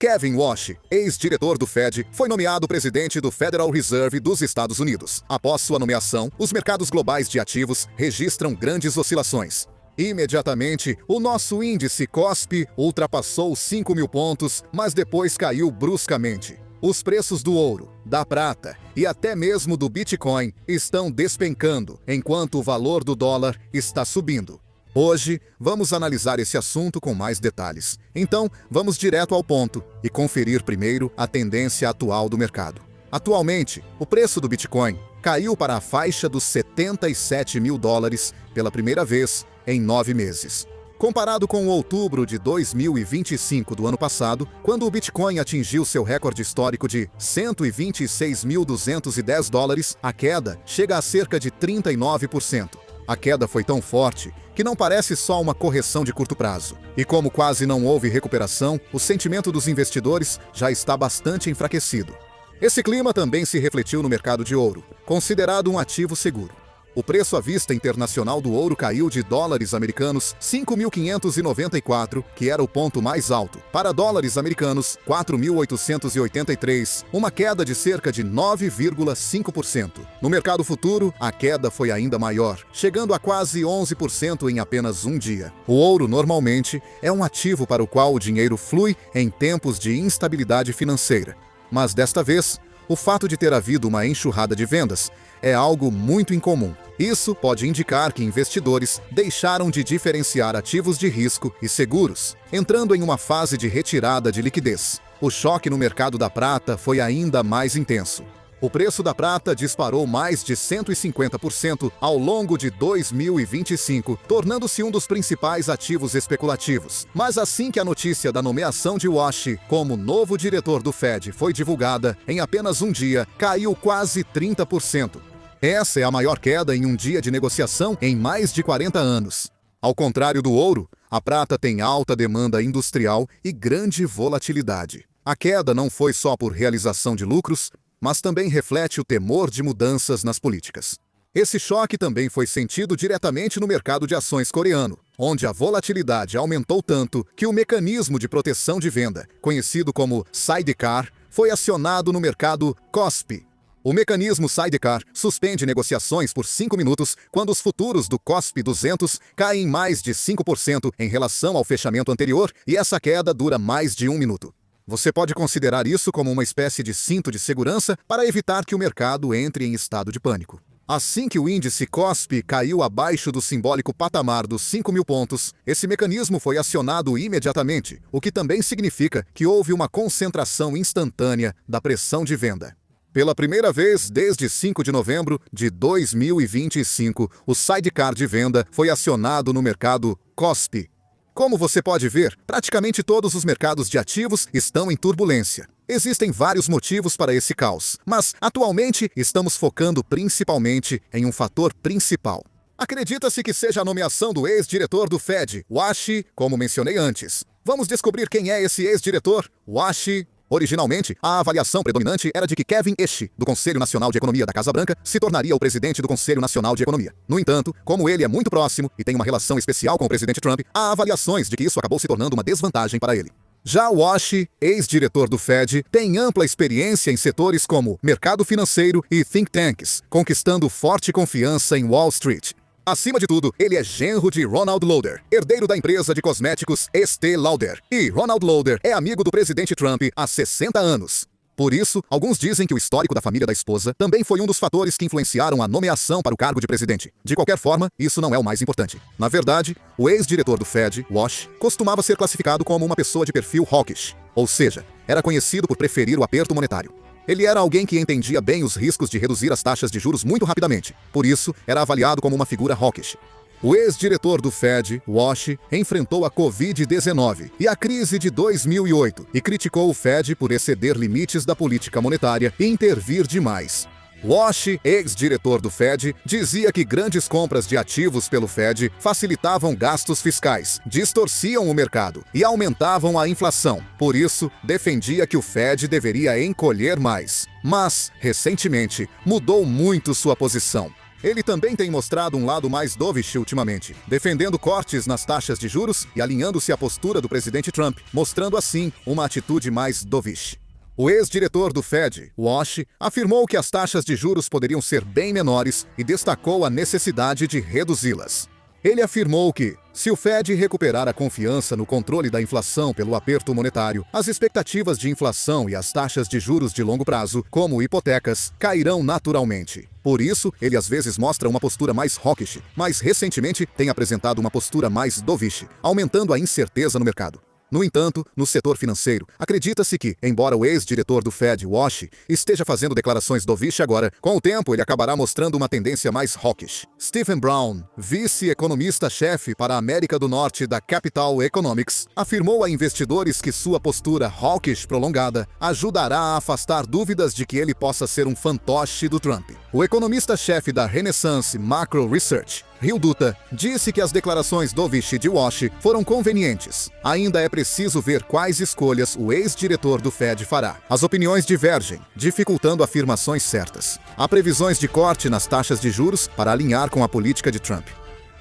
Kevin Warsh, ex-diretor do Fed, foi nomeado presidente do Federal Reserve dos Estados Unidos. Após sua nomeação, os mercados globais de ativos registram grandes oscilações. Imediatamente, o nosso índice KOSPI ultrapassou 5.000 pontos, mas depois caiu bruscamente. Os preços do ouro, da prata e até mesmo do Bitcoin estão despencando, enquanto o valor do dólar está subindo. Hoje, vamos analisar esse assunto com mais detalhes. Então, vamos direto ao ponto e conferir primeiro a tendência atual do mercado. Atualmente, o preço do Bitcoin caiu para a faixa dos 77 mil dólares pela primeira vez em 9 meses. Comparado com outubro de 2025 do ano passado, quando o Bitcoin atingiu seu recorde histórico de 126.210 dólares, a queda chega a cerca de 39%. A queda foi tão forte que não parece só uma correção de curto prazo. E como quase não houve recuperação, o sentimento dos investidores já está bastante enfraquecido. Esse clima também se refletiu no mercado de ouro, considerado um ativo seguro. O preço à vista internacional do ouro caiu de dólares americanos 5.594, que era o ponto mais alto, para dólares americanos 4.883, uma queda de cerca de 9,5%. No mercado futuro, a queda foi ainda maior, chegando a quase 11% em apenas um dia. O ouro normalmente é um ativo para o qual o dinheiro flui em tempos de instabilidade financeira. Mas desta vez, o fato de ter havido uma enxurrada de vendas é algo muito incomum. Isso pode indicar que investidores deixaram de diferenciar ativos de risco e seguros, entrando em uma fase de retirada de liquidez. O choque no mercado da prata foi ainda mais intenso. O preço da prata disparou mais de 150% ao longo de 2025, tornando-se um dos principais ativos especulativos. Mas assim que a notícia da nomeação de Warsh como novo diretor do Fed foi divulgada, em apenas um dia, caiu quase 30%. Essa é a maior queda em um dia de negociação em mais de 40 anos. Ao contrário do ouro, a prata tem alta demanda industrial e grande volatilidade. A queda não foi só por realização de lucros, mas também reflete o temor de mudanças nas políticas. Esse choque também foi sentido diretamente no mercado de ações coreano, onde a volatilidade aumentou tanto que o mecanismo de proteção de venda, conhecido como sidecar, foi acionado no mercado KOSPI. O mecanismo sidecar suspende negociações por 5 minutos quando os futuros do KOSPI 200 caem mais de 5% em relação ao fechamento anterior e essa queda dura mais de 1 minuto. Você pode considerar isso como uma espécie de cinto de segurança para evitar que o mercado entre em estado de pânico. Assim que o índice KOSPI caiu abaixo do simbólico patamar dos 5.000 pontos, esse mecanismo foi acionado imediatamente, o que também significa que houve uma concentração instantânea da pressão de venda. Pela primeira vez desde 5 de novembro de 2025, o sidecar de venda foi acionado no mercado KOSPI. Como você pode ver, praticamente todos os mercados de ativos estão em turbulência. Existem vários motivos para esse caos, mas atualmente estamos focando principalmente em um fator principal. Acredita-se que seja a nomeação do ex-diretor do Fed, Warsh, como mencionei antes. Vamos descobrir quem é esse ex-diretor, Warsh. Originalmente, a avaliação predominante era de que Kevin Warsh, do Conselho Nacional de Economia da Casa Branca, se tornaria o presidente do Conselho Nacional de Economia. No entanto, como ele é muito próximo e tem uma relação especial com o presidente Trump, há avaliações de que isso acabou se tornando uma desvantagem para ele. Já Warsh, ex-diretor do Fed, tem ampla experiência em setores como mercado financeiro e think tanks, conquistando forte confiança em Wall Street. Acima de tudo, ele é genro de Ronald Lauder, herdeiro da empresa de cosméticos Estée Lauder. E Ronald Lauder é amigo do presidente Trump há 60 anos. Por isso, alguns dizem que o histórico da família da esposa também foi um dos fatores que influenciaram a nomeação para o cargo de presidente. De qualquer forma, isso não é o mais importante. Na verdade, o ex-diretor do Fed, Warsh, costumava ser classificado como uma pessoa de perfil hawkish, ou seja, era conhecido por preferir o aperto monetário. Ele era alguém que entendia bem os riscos de reduzir as taxas de juros muito rapidamente. Por isso, era avaliado como uma figura hawkish. O ex-diretor do Fed, Warsh, enfrentou a Covid-19 e a crise de 2008 e criticou o Fed por exceder limites da política monetária e intervir demais. Warsh, ex-diretor do Fed, dizia que grandes compras de ativos pelo Fed facilitavam gastos fiscais, distorciam o mercado e aumentavam a inflação. Por isso, defendia que o Fed deveria encolher mais. Mas, recentemente, mudou muito sua posição. Ele também tem mostrado um lado mais dovish ultimamente, defendendo cortes nas taxas de juros e alinhando-se à postura do presidente Trump, mostrando assim uma atitude mais dovish. O ex-diretor do Fed, Wash, afirmou que as taxas de juros poderiam ser bem menores e destacou a necessidade de reduzi-las. Ele afirmou que, se o Fed recuperar a confiança no controle da inflação pelo aperto monetário, as expectativas de inflação e as taxas de juros de longo prazo, como hipotecas, cairão naturalmente. Por isso, ele às vezes mostra uma postura mais hawkish, mas recentemente tem apresentado uma postura mais dovish, aumentando a incerteza no mercado. No entanto, no setor financeiro, acredita-se que, embora o ex-diretor do Fed, Wash, esteja fazendo declarações dovish agora, com o tempo ele acabará mostrando uma tendência mais hawkish. Stephen Brown, vice-economista-chefe para a América do Norte da Capital Economics, afirmou a investidores que sua postura hawkish prolongada ajudará a afastar dúvidas de que ele possa ser um fantoche do Trump. O economista-chefe da Renaissance Macro Research, Rio Duta, disse que as declarações dovish de Wash foram convenientes. Ainda é preciso ver quais escolhas o ex-diretor do Fed fará. As opiniões divergem, dificultando afirmações certas. Há previsões de corte nas taxas de juros para alinhar com a política de Trump.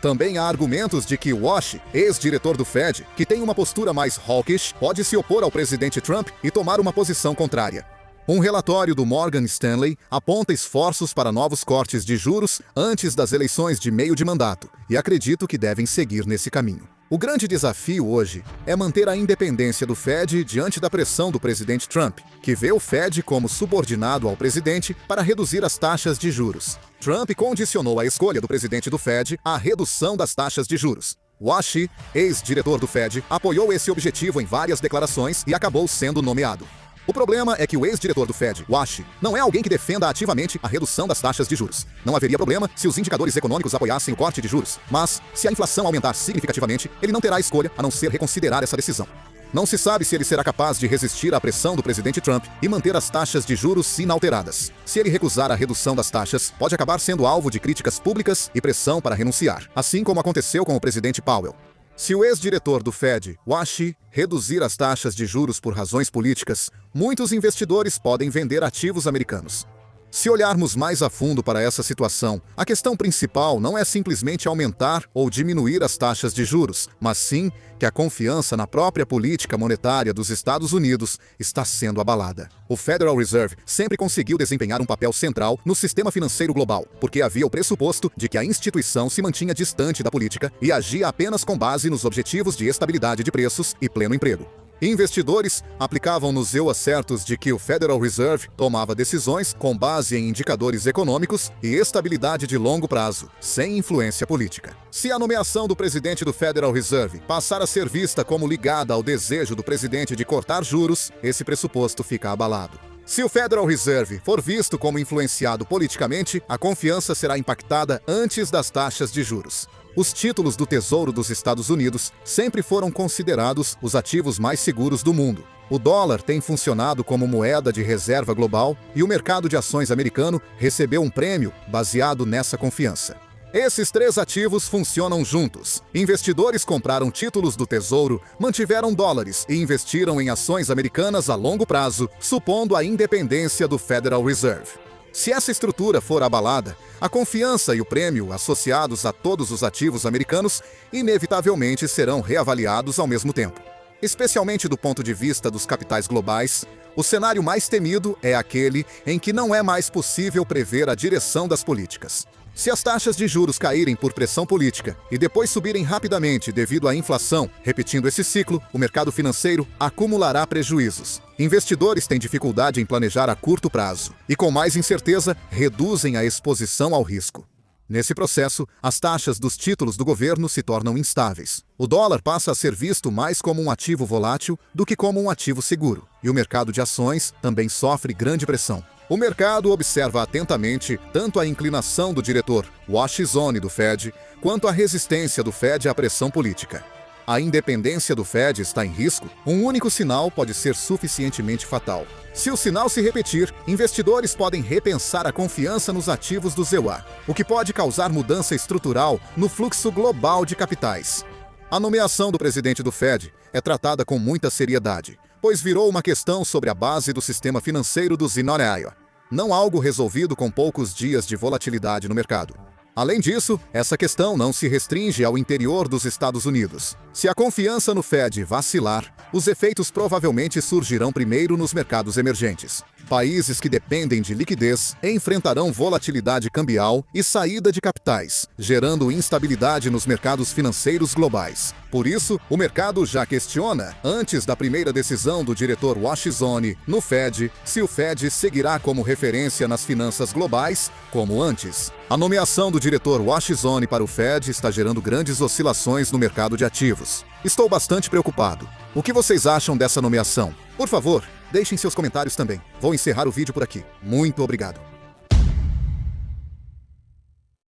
Também há argumentos de que Wash, ex-diretor do Fed, que tem uma postura mais hawkish, pode se opor ao presidente Trump e tomar uma posição contrária. Um relatório do Morgan Stanley aponta esforços para novos cortes de juros antes das eleições de meio de mandato, e acredito que devem seguir nesse caminho. O grande desafio hoje é manter a independência do Fed diante da pressão do presidente Trump, que vê o Fed como subordinado ao presidente para reduzir as taxas de juros. Trump condicionou a escolha do presidente do Fed à redução das taxas de juros. Wash, ex-diretor do Fed, apoiou esse objetivo em várias declarações e acabou sendo nomeado. O problema é que o ex-diretor do Fed, Wash, não é alguém que defenda ativamente a redução das taxas de juros. Não haveria problema se os indicadores econômicos apoiassem o corte de juros, mas, se a inflação aumentar significativamente, ele não terá escolha a não ser reconsiderar essa decisão. Não se sabe se ele será capaz de resistir à pressão do presidente Trump e manter as taxas de juros inalteradas. Se ele recusar a redução das taxas, pode acabar sendo alvo de críticas públicas e pressão para renunciar, assim como aconteceu com o presidente Powell. Se o ex-diretor do Fed, Wash, reduzir as taxas de juros por razões políticas, muitos investidores podem vender ativos americanos. Se olharmos mais a fundo para essa situação, a questão principal não é simplesmente aumentar ou diminuir as taxas de juros, mas sim que a confiança na própria política monetária dos Estados Unidos está sendo abalada. O Federal Reserve sempre conseguiu desempenhar um papel central no sistema financeiro global, porque havia o pressuposto de que a instituição se mantinha distante da política e agia apenas com base nos objetivos de estabilidade de preços e pleno emprego. Investidores aplicavam nos certos de que o Federal Reserve tomava decisões com base em indicadores econômicos e estabilidade de longo prazo, sem influência política. Se a nomeação do presidente do Federal Reserve passar a ser vista como ligada ao desejo do presidente de cortar juros, esse pressuposto fica abalado. Se o Federal Reserve for visto como influenciado politicamente, a confiança será impactada antes das taxas de juros. Os títulos do Tesouro dos Estados Unidos sempre foram considerados os ativos mais seguros do mundo. O dólar tem funcionado como moeda de reserva global e o mercado de ações americano recebeu um prêmio baseado nessa confiança. Esses três ativos funcionam juntos. Investidores compraram títulos do Tesouro, mantiveram dólares e investiram em ações americanas a longo prazo, supondo a independência do Federal Reserve. Se essa estrutura for abalada, a confiança e o prêmio associados a todos os ativos americanos inevitavelmente serão reavaliados ao mesmo tempo. Especialmente do ponto de vista dos capitais globais, o cenário mais temido é aquele em que não é mais possível prever a direção das políticas. Se as taxas de juros caírem por pressão política e depois subirem rapidamente devido à inflação, repetindo esse ciclo, o mercado financeiro acumulará prejuízos. Investidores têm dificuldade em planejar a curto prazo e, com mais incerteza, reduzem a exposição ao risco. Nesse processo, as taxas dos títulos do governo se tornam instáveis. O dólar passa a ser visto mais como um ativo volátil do que como um ativo seguro, e o mercado de ações também sofre grande pressão. O mercado observa atentamente tanto a inclinação do diretor Wash do Fed, quanto a resistência do Fed à pressão política. A independência do Fed está em risco, um único sinal pode ser suficientemente fatal. Se o sinal se repetir, investidores podem repensar a confiança nos ativos do ZEUA, o que pode causar mudança estrutural no fluxo global de capitais. A nomeação do presidente do Fed é tratada com muita seriedade, pois virou uma questão sobre a base do sistema financeiro do Iowa. não algo resolvido com poucos dias de volatilidade no mercado. Além disso, essa questão não se restringe ao interior dos Estados Unidos. Se a confiança no Fed vacilar, os efeitos provavelmente surgirão primeiro nos mercados emergentes. Países que dependem de liquidez enfrentarão volatilidade cambial e saída de capitais, gerando instabilidade nos mercados financeiros globais. Por isso, o mercado já questiona, antes da primeira decisão do diretor Washizone no Fed, se o Fed seguirá como referência nas finanças globais, como antes. A nomeação do diretor Washizone para o Fed está gerando grandes oscilações no mercado de ativos. Estou bastante preocupado. O que vocês acham dessa nomeação? Por favor, deixem seus comentários também. Vou encerrar o vídeo por aqui. Muito obrigado.